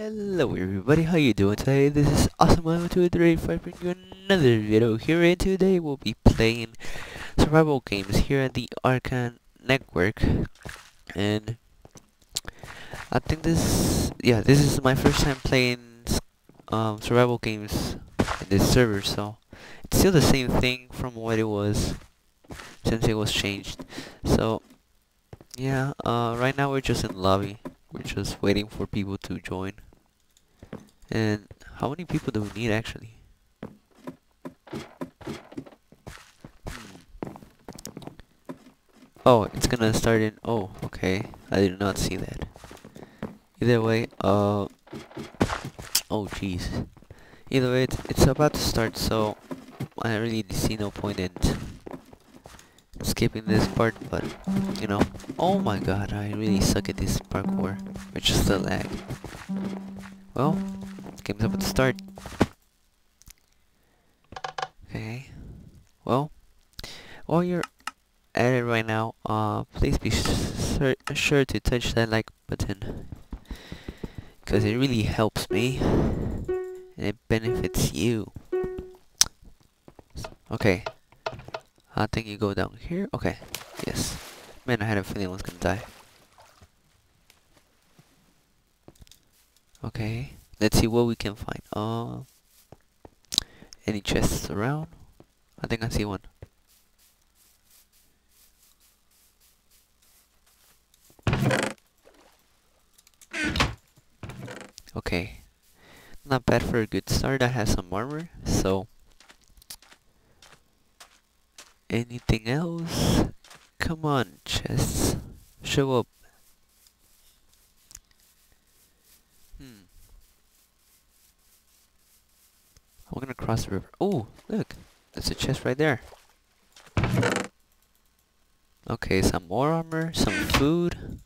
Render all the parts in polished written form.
Hello everybody, how you doing today? This is Awesome123 bringing you another video here, and today we'll be playing survival games here at the Arkhan network. And I think this is my first time playing survival games in this server, so it's still the same thing from what it was since it was changed. So yeah, right now we're just in lobby. We're just waiting for people to join. And how many people do we need actually? Oh, it's gonna start in. Oh, okay. I did not see that. Either way, oh jeez. Either way, it's about to start, so I really see no point in skipping this part. But you know, oh my god, I really suck at this parkour. It's just a lag. Well, game's about to start. Okay. Well, while you're at it right now, please be sure to touch that like button, because it really helps me and it benefits you. Okay, I think you go down here. Okay, yes. Man, I had a feeling I was gonna die. Okay, let's see what we can find. Any chests around? I think I see one. Okay, not bad for a good start. I have some armor, so anything else? Come on, chests, show up. I'm gonna cross the river. Oh, look, there's a chest right there. Okay, some more armor, some food.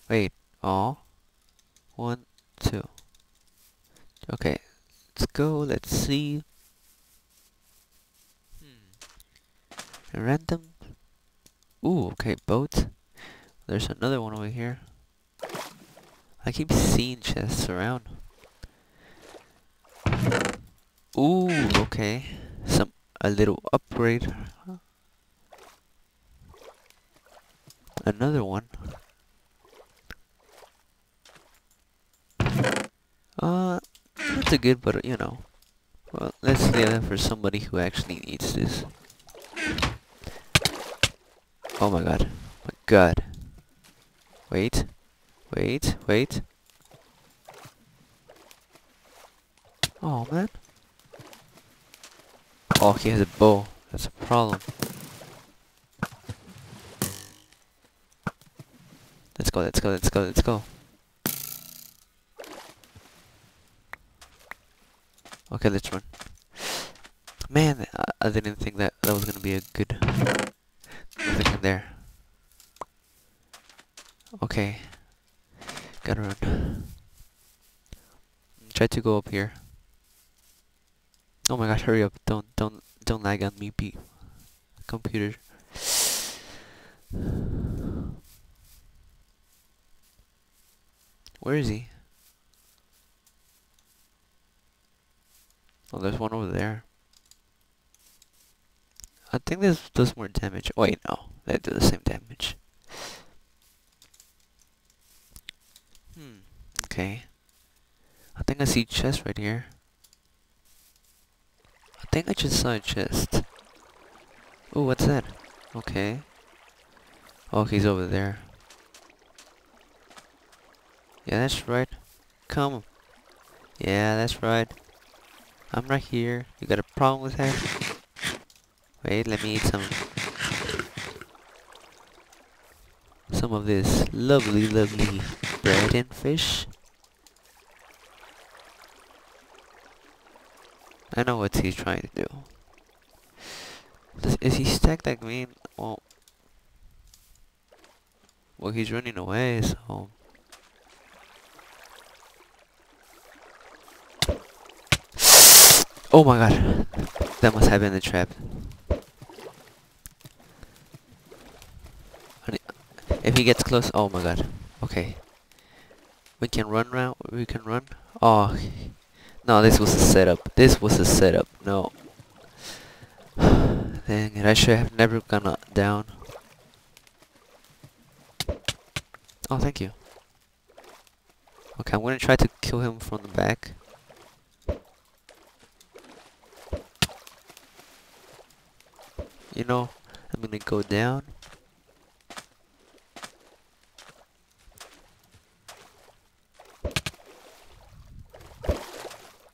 Wait, oh, 1, 2. Okay, let's go. Let's see. Random. Ooh, okay, boat. There's another one over here. I keep seeing chests around. Ooh, okay. A little upgrade. Another one. Not too good, but you know. Well, let's leave that for somebody who actually needs this. Oh my god. My god. Wait. Wait. Wait. Oh man. Oh, he has a bow. That's a problem. Let's go, let's go, let's go, let's go. Okay, let's run. Man, I didn't think that was gonna be a good thing in there. Okay. Gotta run. Try to go up here. Oh my gosh, hurry up. Don't lag on me, computer. Where is he? Oh, there's one over there. I think this does more damage. Wait, no. They do the same damage. Okay. I think I see chest right here. I think I just saw a chest. Oh, what's that? Okay. Oh, he's over there. Yeah, that's right. Come. Yeah, that's right. I'm right here. You got a problem with that? Wait, let me eat some of this lovely bread and fish. I know what he's trying to do. Is he stacked like me? Well, he's running away, so... Oh my god, that must have been the trap. If he gets close, oh my god. Okay. We can run now. We can run. Oh, no, this was a setup. This was a setup. No. Dang it, I should have never gone down. Oh, thank you. Okay, I'm gonna try to kill him from the back. You know, I'm gonna go down.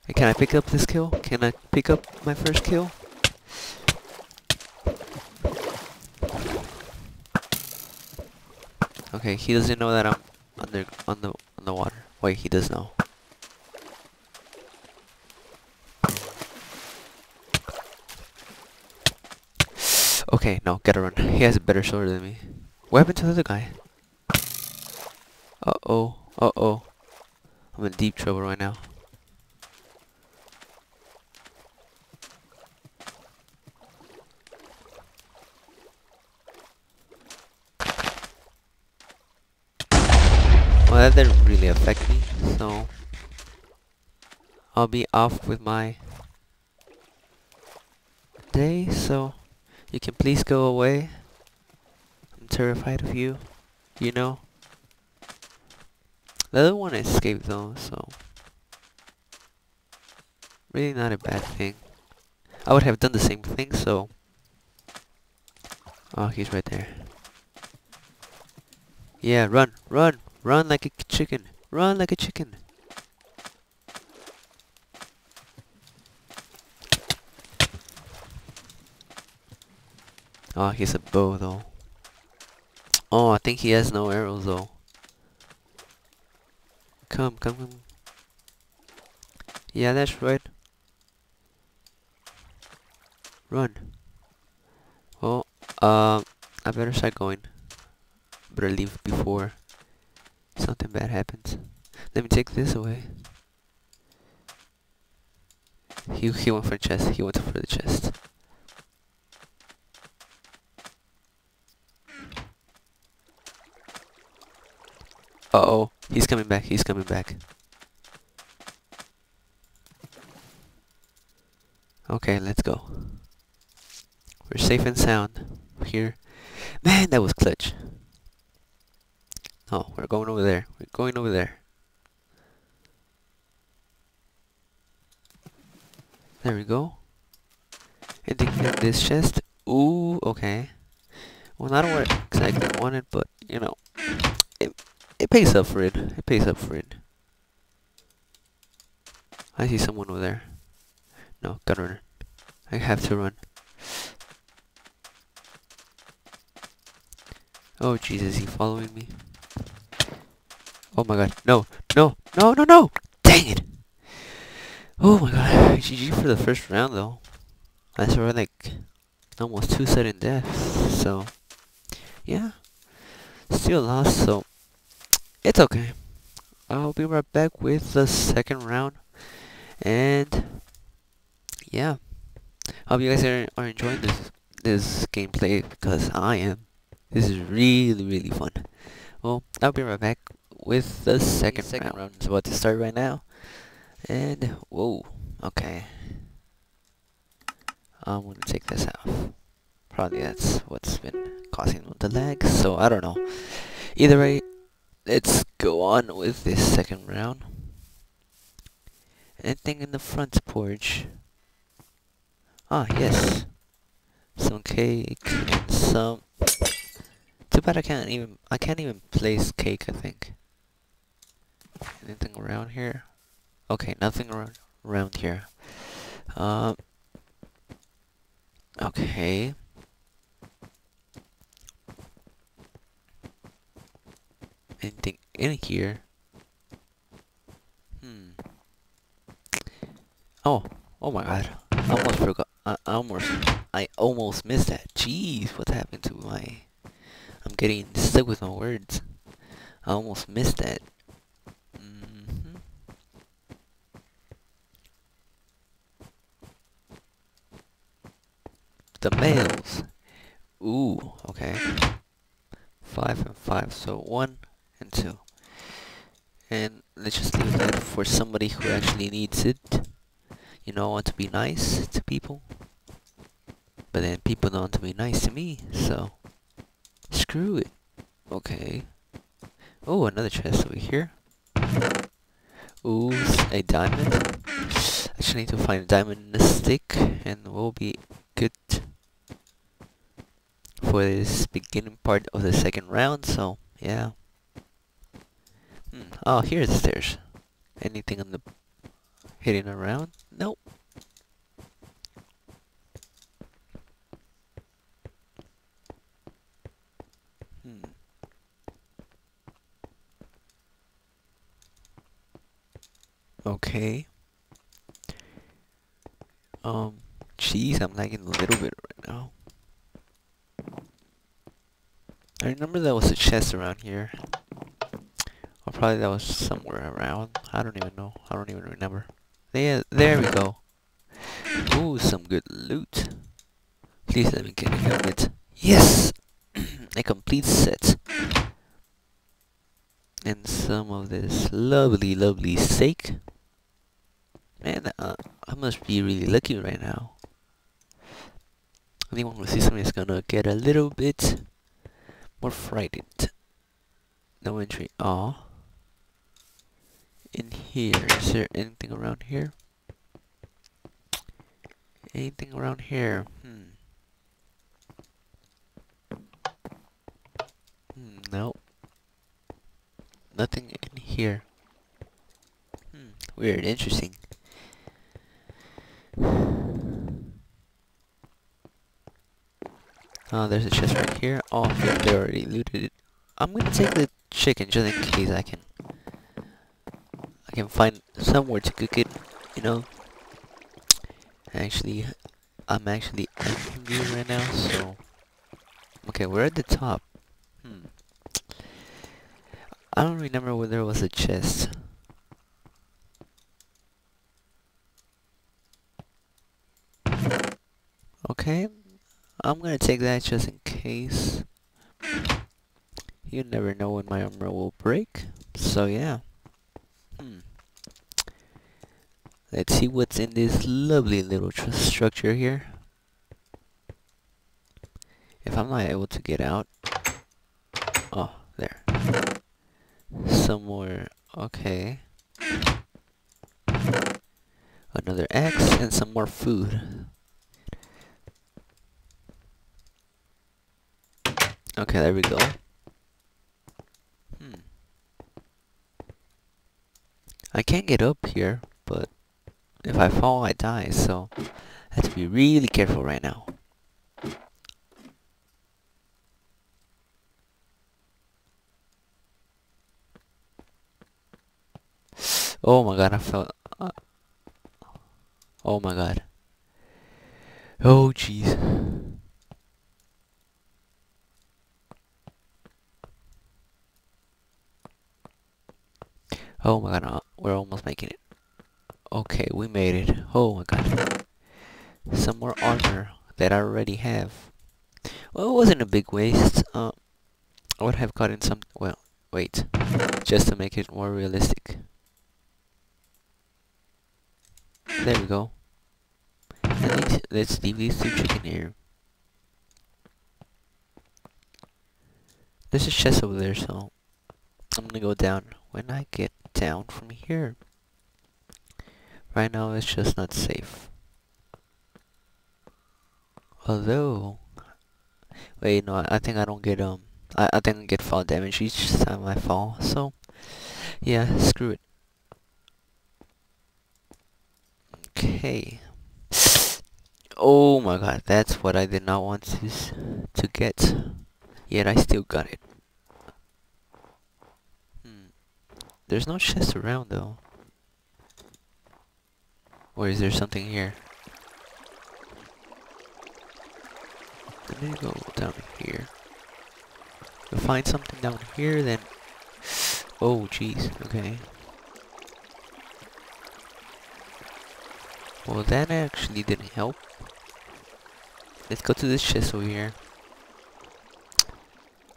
Hey, can I pick up this kill? Can I pick up my first kill? Okay, he doesn't know that I'm on the water. Wait, he does know. Okay, no, gotta run. He has a better sword than me. What happened to the other guy? Uh-oh, uh-oh. I'm in deep trouble right now. Well, that didn't really affect me, so I'll be off with my day, so you can please go away. I'm terrified of you, you know. The other one escaped though, so really not a bad thing. I would have done the same thing, so... Oh, he's right there. Yeah, run, run, run like a chicken. Run like a chicken. Oh, he has a bow though. Oh, I think he has no arrows though. Come, come, come. Yeah, that's right. Run. Well, I better start going. Better leave before something bad happens. Let me take this away. He went for the chest. He went for the chest. Uh-oh. He's coming back. He's coming back. Okay, let's go. We're safe and sound here. Man, that was clutch. Oh, we're going over there. We're going over there. There we go. Anything in this chest? Ooh, okay. Well, not what I exactly wanted, but, you know, it pays up for it. It pays up for it. I see someone over there. No, gotta run. I have to run. Oh, Jesus, he following me? Oh my god. No, no, no, no, no! Dang it! Oh my god. GG for the first round, though. That's already like almost 2 sudden deaths. So, yeah. Still lost, so it's okay. I'll be right back with the second round. And, yeah. Hope you guys are enjoying this gameplay, because I am. This is really, really fun. Well, I'll be right back with the second round. It's about to start right now. And, whoa, okay. I'm gonna take this off. Probably that's what's been causing the lag, so I don't know. Either way, let's go on with this second round. Anything in the front porch? Ah, yes. Some cake and some... Too bad I can't even place cake, I think. Anything around here? Okay, nothing around here. Okay. Anything in here? Oh my god. I almost forgot. I almost missed that. Jeez, what happened to my... I'm getting stuck with my words. I almost missed that. The males. Ooh, okay. 5 and 5, so 1 and 2. And let's just leave that for somebody who actually needs it. You know, I want to be nice to people, but then people don't want to be nice to me, so screw it. Okay. Oh, another chest over here. Ooh, a diamond. I just need to find a diamond in a stick, and we'll be good for this beginning part of the second round, so yeah. Oh, here's the stairs. Anything on the hidden around? Nope. Okay. Jeez, I'm lagging a little bit right now. I remember there was a chest around here. Or probably that was somewhere around. I don't even know. I don't even remember. There we go. Ooh, some good loot. Please let me get a helmet. Yes! A complete set. And some of this lovely, lovely steak. Man, I must be really lucky right now. Anyone who sees something is gonna get a little bit more frightened. No entry. Aw. In here, is there anything around here? Anything around here? Nope. Nothing in here. Weird, interesting. Oh, there's a chest right here. Oh, they already looted it. I'm gonna take the chicken just in case I can find somewhere to cook it, you know. Actually, I'm actually hungry right now, so okay, we're at the top. I don't remember where there was a chest. Okay, I'm gonna take that just in case. You never know when my armor will break. So yeah. Let's see what's in this lovely little structure here. If I'm not able to get out. Oh, there. Some more. Okay. Another X and some more food. Okay, there we go. I can't get up here, but if I fall, I die, so I have to be really careful right now. Oh my god, I fell. Oh my god. Oh jeez. Oh my god, we're almost making it. Okay, we made it. Oh my god. Some more armor that I already have. Well, it wasn't a big waste. I would have gotten some. Well, wait. Just to make it more realistic. There we go. And let's leave these two chicken here. There's a chest over there, so I'm gonna go down when I get down from here. Right now, it's just not safe. Although, wait, no, I think I don't get I think I get fall damage each time I fall. So, yeah, screw it. Okay. Oh my god, that's what I did not want to get. Yet I still got it. There's no chest around though. Or is there something here? Let me go down here. If I find something down here, then... Oh, jeez. Okay. Well, that actually didn't help. Let's go to this chest over here.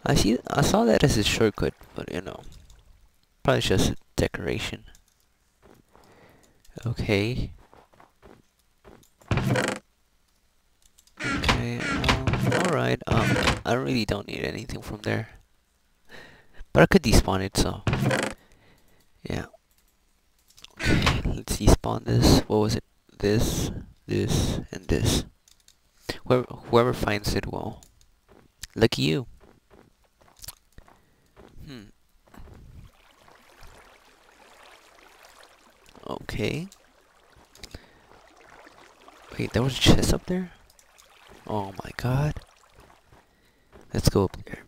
I saw that as a shortcut, but you know, probably just decoration. Okay. Okay, alright, I really don't need anything from there. But I could despawn it, so... yeah. Okay, let's despawn this. What was it? This, and this. Whoever finds it, well... lucky you. Okay. Wait, there was a chest up there? Oh my god. Let's go up there.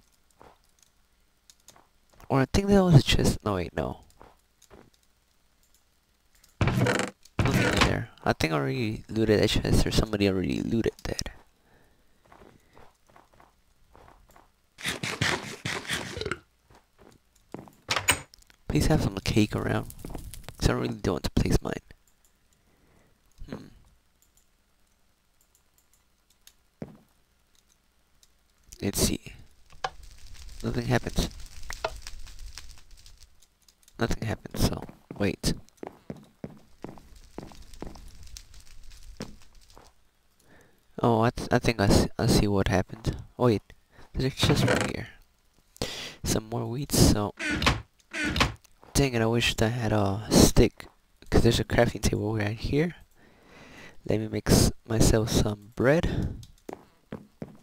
Or I think that was a chest. No, wait, no. Nothing in there. I think I already looted that chest, or somebody already looted that. Please have some cake around. Because I really don't want to place mine. Let's see. Nothing happens. Nothing happens, so wait. Oh, I think I see what happened. Oh, wait, there's a chest right here. Some more wheat, so... dang it, I wish I had a stick. Because there's a crafting table right here. Let me make myself some bread.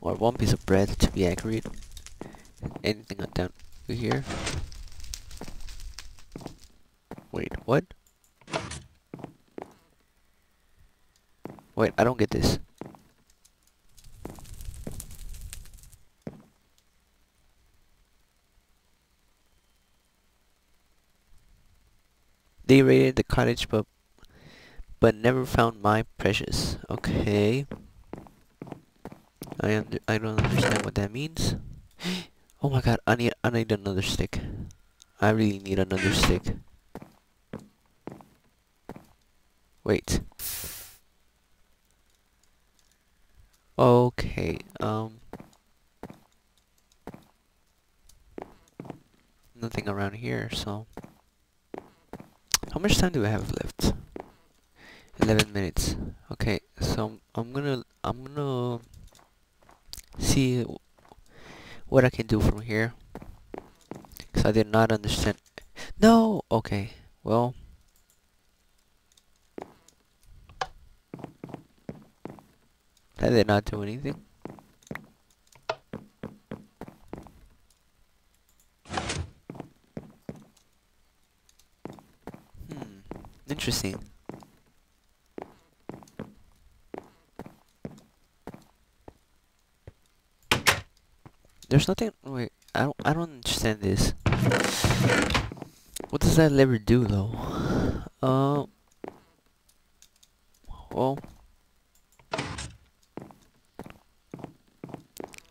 Or one piece of bread, to be accurate. Anything down here. Wait, what? Wait, I don't get this. They raided the cottage, but never found my precious. Okay. I don't understand what that means. Oh my god, I need another stick. I really need another stick. Wait. Okay, nothing around here, so... how much time do I have left? 11 minutes. Okay, so I'm gonna see what I can do from here. Cause I did not understand. No! Okay, well... that did not do anything. Interesting. There's nothing. Wait, I don't understand this. What does that lever do though? Well,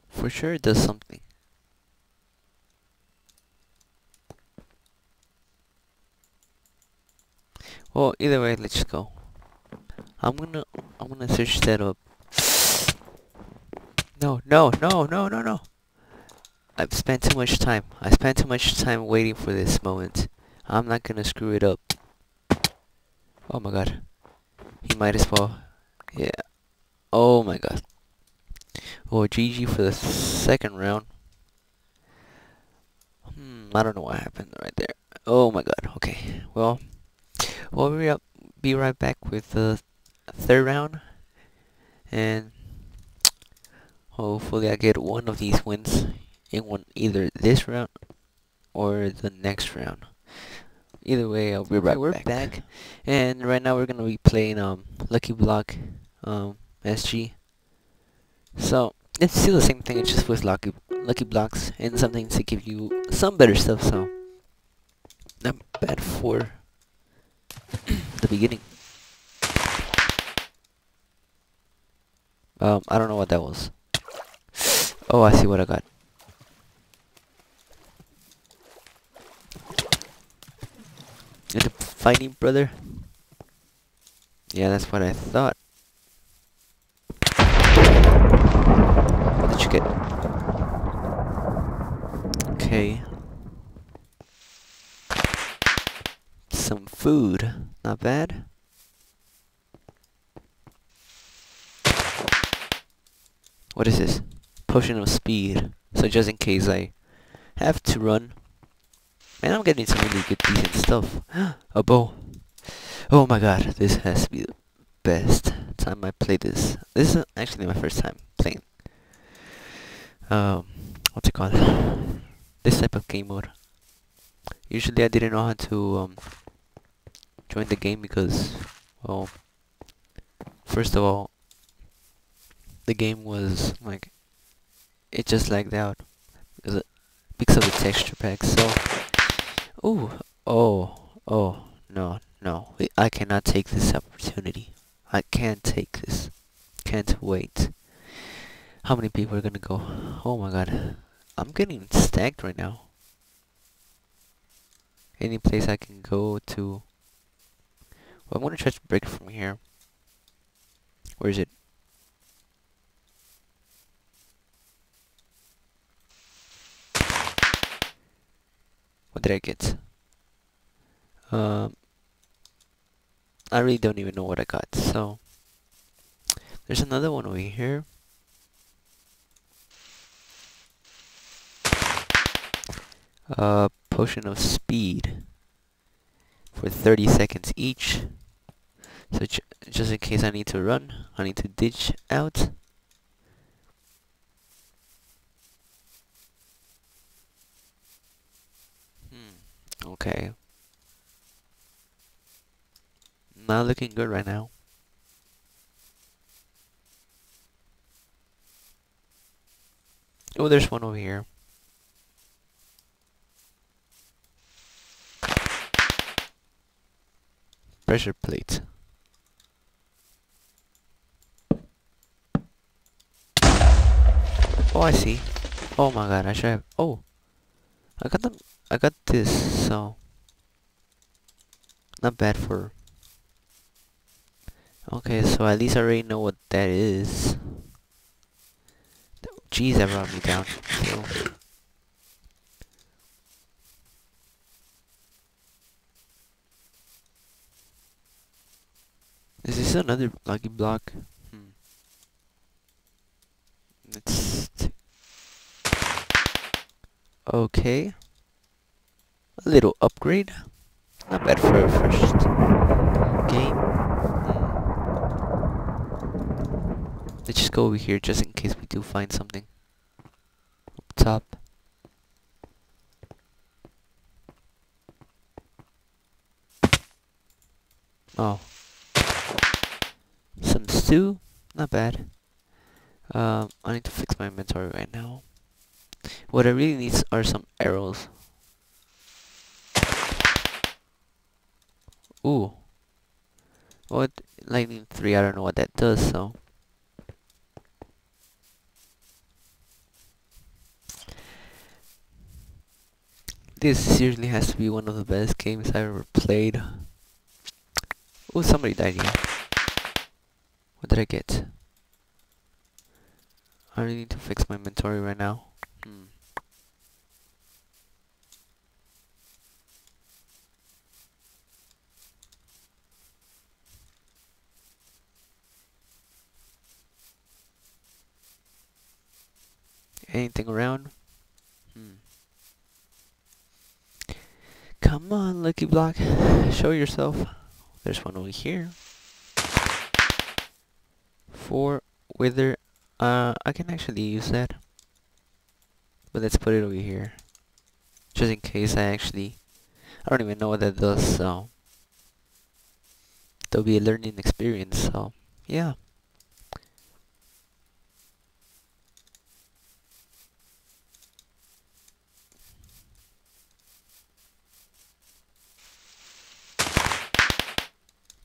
for sure it does something. Well, either way, let's go. I'm gonna search that up. No. I've spent too much time. I spent too much time waiting for this moment. I'm not gonna screw it up. Oh my god. He might as well. Yeah. Oh my god. Oh, GG for the second round. I don't know what happened right there. Oh my god. Okay. Well, we'll be right back with the third round. And hopefully I get one of these wins in either this round or the next round. Either way, I'll be right back. And right now we're gonna be playing Lucky Block SG. So it's still the same thing, it's just with lucky blocks and something to give you some better stuff. So not bad for the beginning. I don't know what that was. Oh, I see what I got. Into fighting, brother? Yeah, that's what I thought. What did you get? Okay. some food. Not bad. What is this? Potion of speed. So just in case I have to run. Man, I'm getting some really good, decent stuff. A bow. Oh my god, this has to be the best time I play this. This is actually my first time playing. What's it called? This type of game mode. Usually I didn't know how to join the game because, well, first of all, the game was like, it just lagged out because of the texture pack. So, no, I cannot take this opportunity. I can't take this. Can't wait. How many people are gonna go? Oh my god, I'm getting stacked right now. Any place I can go to. Well, I'm gonna try to break from here. Where is it? What did I get? I really don't even know what I got. So there's another one over here. Potion of speed for 30 seconds each. So just in case I need to run, I need to ditch out. Okay. Not looking good right now. Oh, there's one over here. Pressure plate. Oh, I see. Oh my god, I should have. Oh, I got this. So not bad for. Okay, so at least I already know what that is. Jeez, that brought me down. So. Is this another lucky block? Let's. Okay. A little upgrade. Not bad for a first game. Let's just go over here just in case we do find something. Up top. Oh. Some stew? Not bad. I need to fix my inventory right now. What I really need are some arrows. Ooh. What? Lightning 3, I don't know what that does, so. This seriously has to be one of the best games I've ever played. Oh, somebody died here. What did I get? I really need to fix my inventory right now. Anything around? Come on, Lucky Block. Show yourself. There's one over here. 4 wither. I can actually use that. But let's put it over here. Just in case I don't even know what that does, so. There'll be a learning experience, so. Yeah.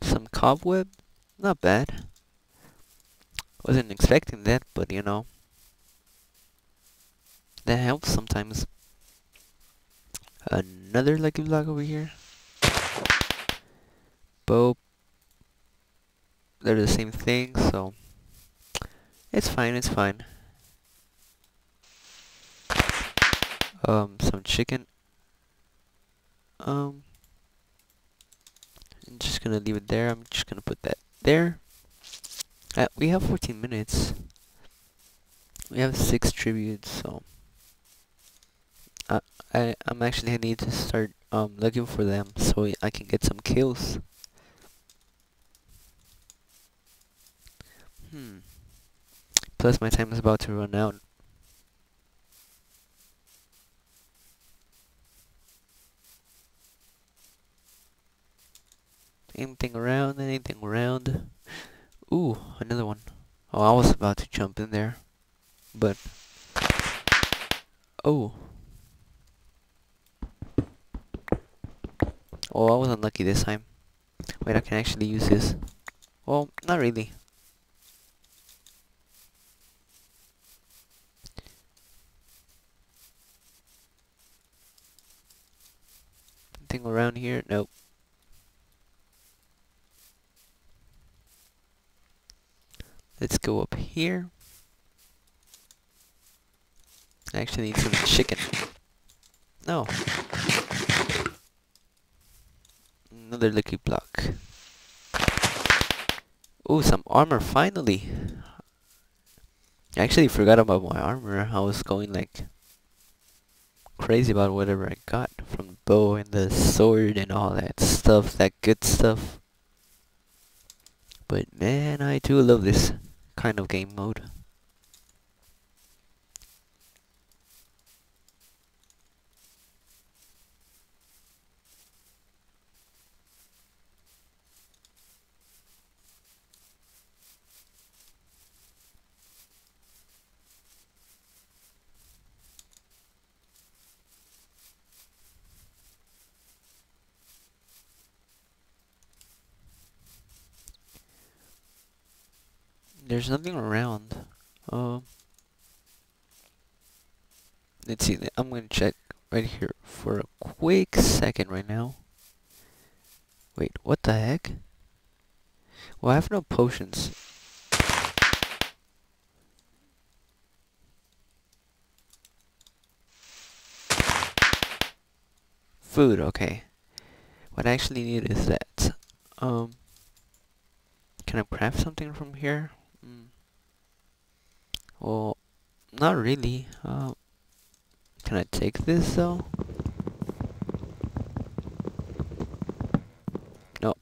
Some cobweb? Not bad. Wasn't expecting that, but you know. That helps sometimes. Another lucky block over here. Bow. They're the same thing, so. It's fine, it's fine. Some chicken. just gonna leave it there. I'm just gonna put that there. We have 14 minutes. We have 6 tributes, so I'm actually gonna need to start looking for them so I can get some kills. Plus my time is about to run out. Anything around? Anything around? Ooh, another one. Oh, I was about to jump in there, but oh, I was unlucky this time. Wait, I can actually use this. Well, not really. Anything around here? Nope. Let's go up here. I actually need some chicken. No. Another lucky block. Ooh, some armor finally. I actually forgot about my armor. I was going like crazy about whatever I got from the bow and the sword and all that stuff, that good stuff. But man, I do love this kind of game mode. There's nothing around. Let's see. I'm gonna check right here for a quick second right now. Wait, what the heck? Well, I have no potions. Food, okay. What I actually need is that. Can I craft something from here? Well, not really. Can I take this though? No.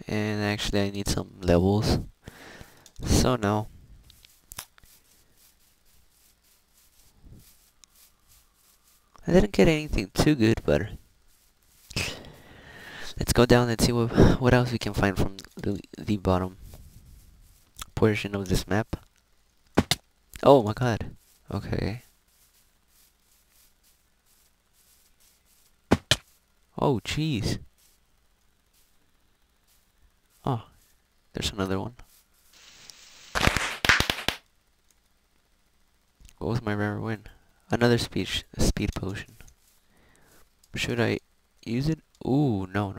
And actually I need some levels. So no. I didn't get anything too good, but let's go down and see what else we can find from the bottom portion of this map. Oh my god. Okay. Oh jeez. Oh, there's another one. What was my rare win? Another speed potion. Should I use it? Ooh, no.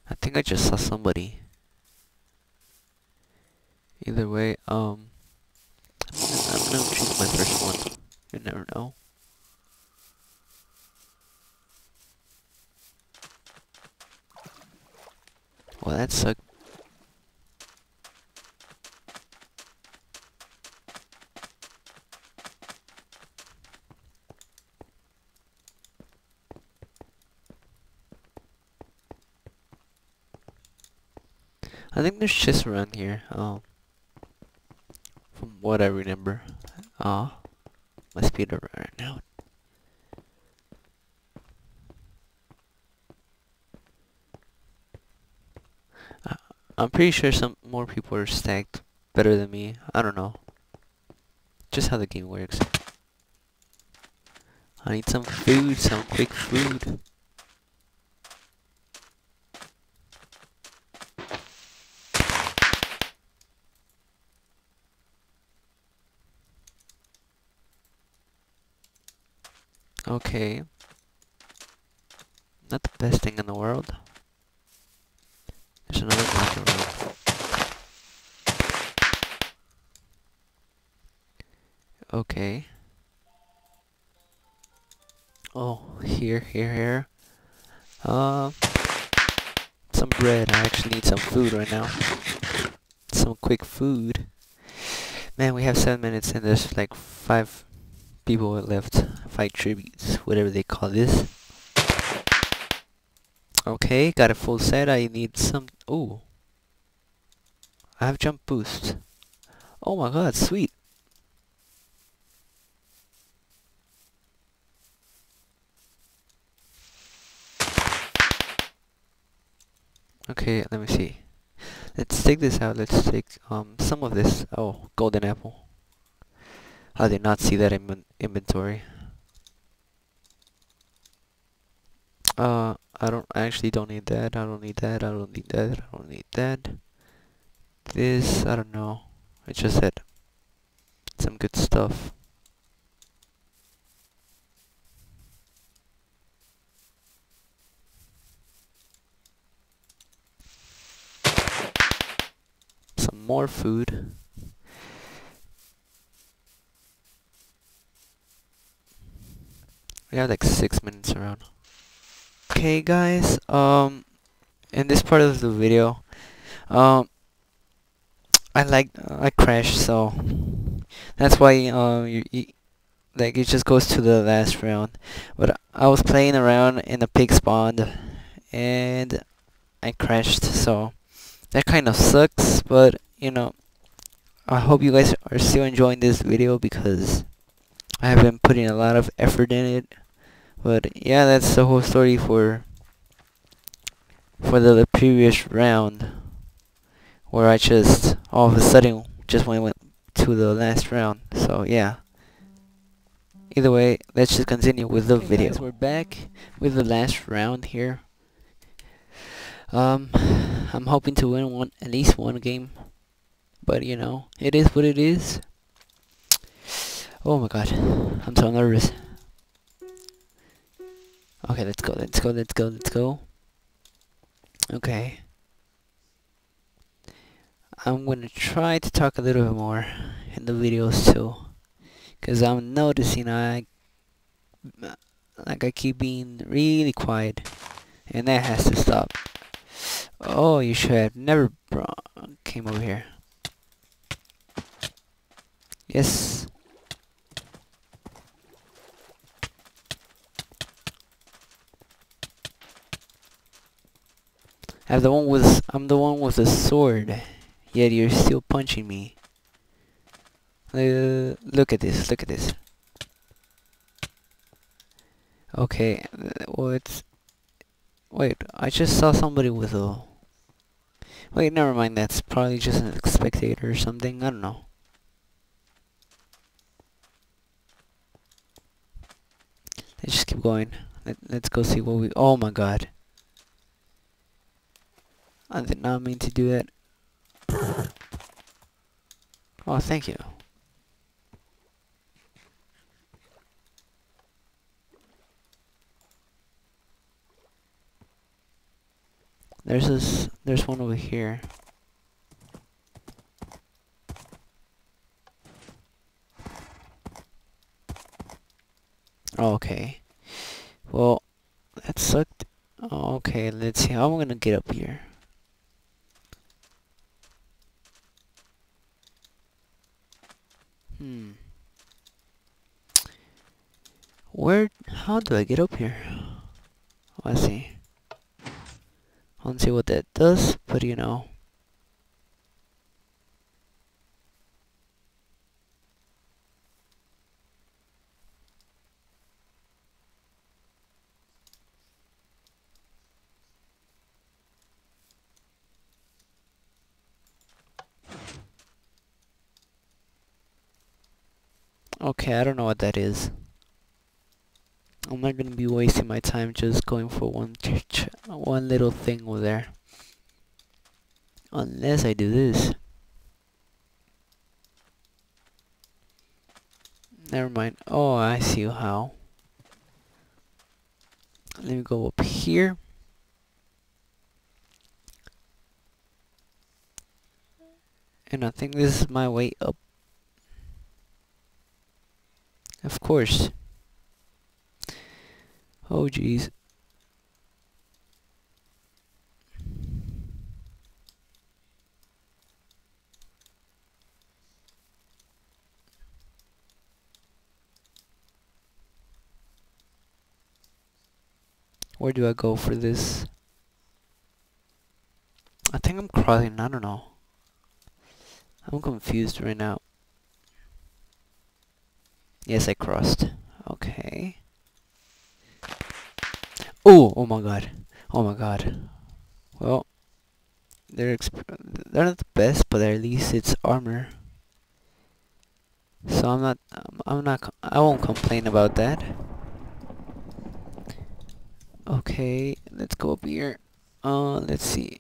I think I just saw somebody. Either way, I'm gonna choose my first one. You never know. Well, that sucked. I think there's chests around here. From what I remember. My speed right now. I'm pretty sure some more people are stacked better than me. I don't know. Just how the game works. I need some food, some quick food. Okay. Not the best thing in the world. There's another block around. Okay. Oh, here. Uh, some bread. I actually need some food right now. Some quick food. Man, we have 7 minutes and there's like 5 people left. 5 tributes, whatever they call this. Okay, got a full set. I need some. Ooh, I have jump boost. Oh my god, sweet. Okay, let me see. Let's take this out. Let's take some of this. Oh, golden apple. I did not see that in inventory. I actually don't need that. I don't need that. I don't need that. I don't need that. This, I don't know. I just said some good stuff. Some more food. We have like 6 minutes around. Okay, guys. In this part of the video, um, I crashed, so that's why like it just goes to the last round. But I was playing around in a pig spawn, and I crashed, so that kind of sucks. But you know, I hope you guys are still enjoying this video because I have been putting a lot of effort in it. But yeah, that's the whole story for the previous round, where I just all of a sudden just went to the last round. So yeah. Either way, let's just continue with the video. Guys, we're back with the last round here. I'm hoping to win at least one game, but you know, it is what it is. Oh my god, I'm so nervous. Okay, let's go. Okay. I'm gonna try to talk a little bit more in the videos too, cause I'm noticing I keep being really quiet, and that has to stop. Oh, you should have never came over here. Yes. I'm the one with the sword, yet you're still punching me. Look at this. Okay, wait, I just saw somebody with a... Wait, never mind, that's probably just a spectator or something, I don't know. Let's just keep going. Let's go see what we... Oh my god. I did not mean to do that. Oh, thank you. There's one over here. Oh, okay. Well, that sucked. Oh, okay, let's see how I'm gonna get up here. How do I get up here? Oh, I see. I don't see what that does, but you know. Okay, I don't know what that is. I'm not gonna be wasting my time just going for one little thing over there. Unless I do this. Never mind. Oh, I see how. Let me go up here. And I think this is my way up. Of course. Oh jeez. Where do I go for this? I think I'm crossing, I don't know. I'm confused right now. Yes, I crossed. Okay. Oh, oh my god. Oh my god. Well, they're not the best, but at least it's armor. So I won't complain about that. Okay, let's go up here. Let's see.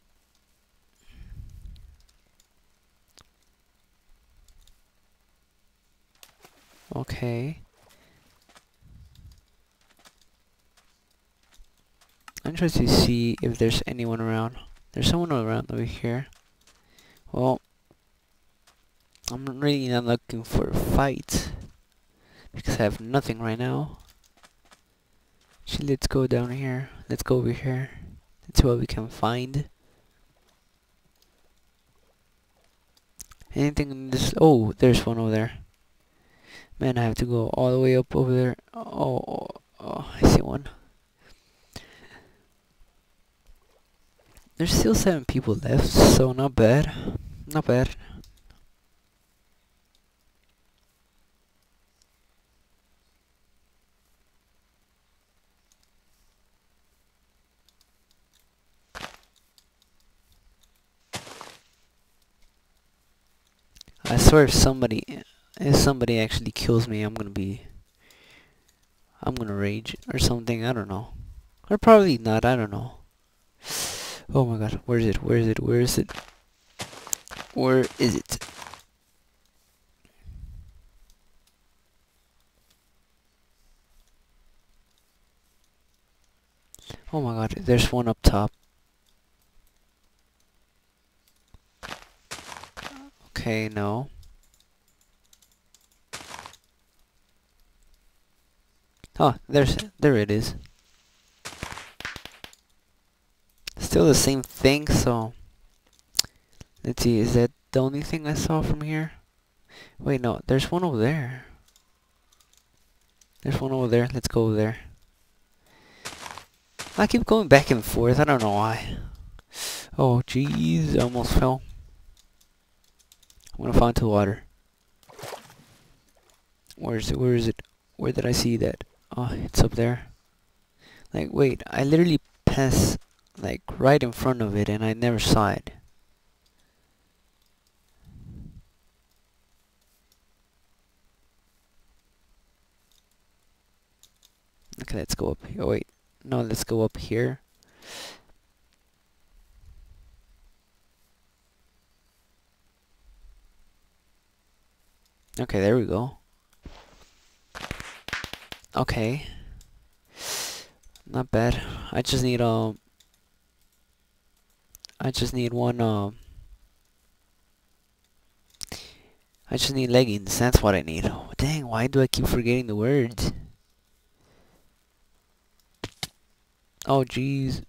Okay. I'm trying to see if there's anyone around. There's someone around over here. Well, I'm really not looking for a fight because I have nothing right now. Actually, let's go down here. Let's go over here. Let's see what we can find. Anything in this? Oh, there's one over there. Man, I have to go all the way up over there. Oh, I see one. There's still 7 people left, so not bad. Not bad. I swear if somebody actually kills me, I'm gonna rage or something, I don't know. Or probably not, I don't know. Oh my god, where is it? Where is it? Where is it? Where is it? Oh my god, there's one up top. Okay, no. Oh, there it is. Still the same thing, so let's see, is that the only thing I saw from here? Wait, no, there's one over there. There's one over there, let's go over there. I keep going back and forth, I don't know why. Oh jeez, I almost fell. I'm gonna fall into the water. Where is it? Where is it? Where did I see that? Oh, it's up there. Like, wait, I literally passed, like, right in front of it and I never saw it. Okay, let's go up here. Oh, wait. No, let's go up here. Okay, there we go. Okay. Not bad. I just need one I just need leggings. That's what I need. Oh, dang, why do I keep forgetting the words? Oh jeez.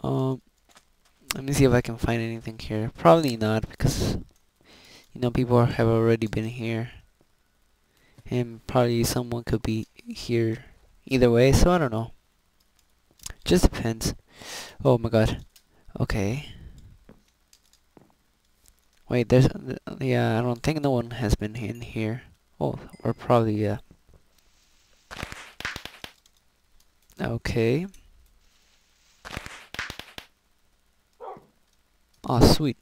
Let me see if I can find anything here. Probably not, because people have already been here. And probably someone could be here either way, so I don't know. Just depends. Oh my god. Okay. Wait, yeah, I don't think no one has been in here. Oh, or probably, yeah. Okay. Oh, sweet.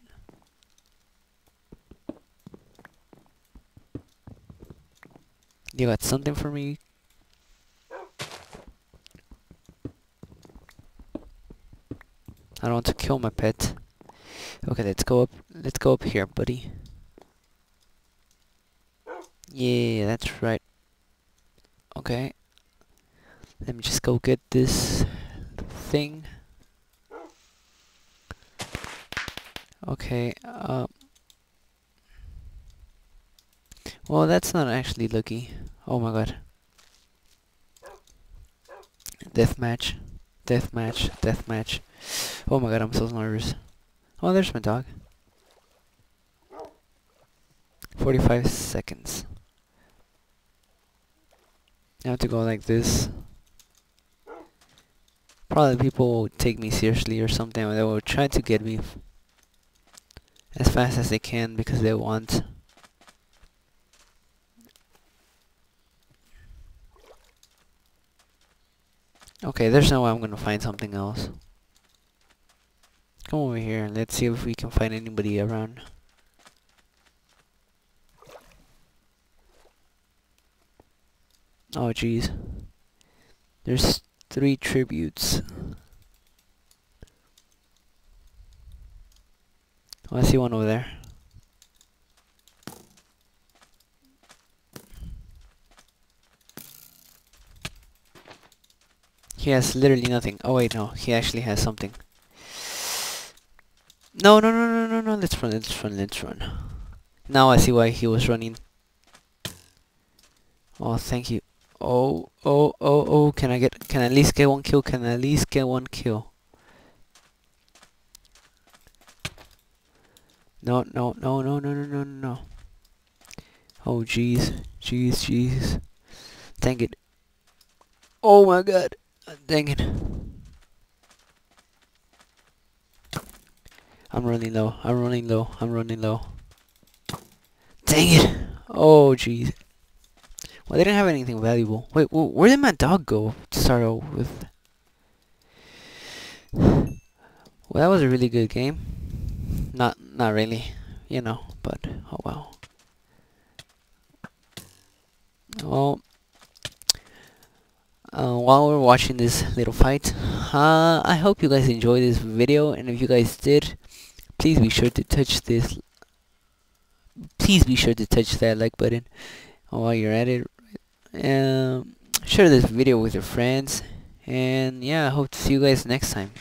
You got something for me? I don't want to kill my pet. Okay, let's go up. Let's go up here, buddy. Yeah, that's right. Okay. Let me just go get this thing. Okay, well, that's not actually lucky. Oh my god. Deathmatch. Deathmatch. Deathmatch. Oh my god, I'm so nervous. Oh, there's my dog. 45 seconds. I have to go like this. Probably people will take me seriously or something, or they will try to get me as fast as they can because they want. Okay, there's no way I'm gonna find something else. Come over here and let's see if we can find anybody around. Oh jeez. There's 3 tributes. Oh, I see one over there. He has literally nothing. Oh wait, no, he actually has something. No, no, no, no, no, no, let's run, let's run, let's run. Now I see why he was running. Oh, thank you. Oh, oh, oh, oh, can I at least get 1 kill? Can I at least get 1 kill? No, no, no, no, no, no, no, no. Oh, jeez, jeez, jeez. Dang it. Oh my god. Dang it. I'm running low, I'm running low, I'm running low. Dang it. Oh, jeez. Well, they didn't have anything valuable. Wait, where did my dog go to start out with? Well, that was a really good game. Not really, you know, but oh well. Well, while we're watching this little fight, I hope you guys enjoyed this video, and if you guys did, please be sure to touch this. Please be sure to touch that like button while you're at it. Share this video with your friends, and yeah, I hope to see you guys next time.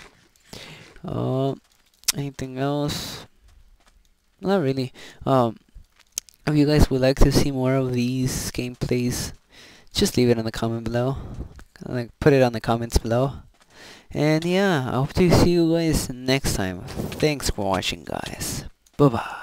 Anything else? Not really. If you guys would like to see more of these gameplays, just leave it in the comment below. Like, put it on the comments below. And yeah, I hope to see you guys next time. Thanks for watching, guys. Bye bye.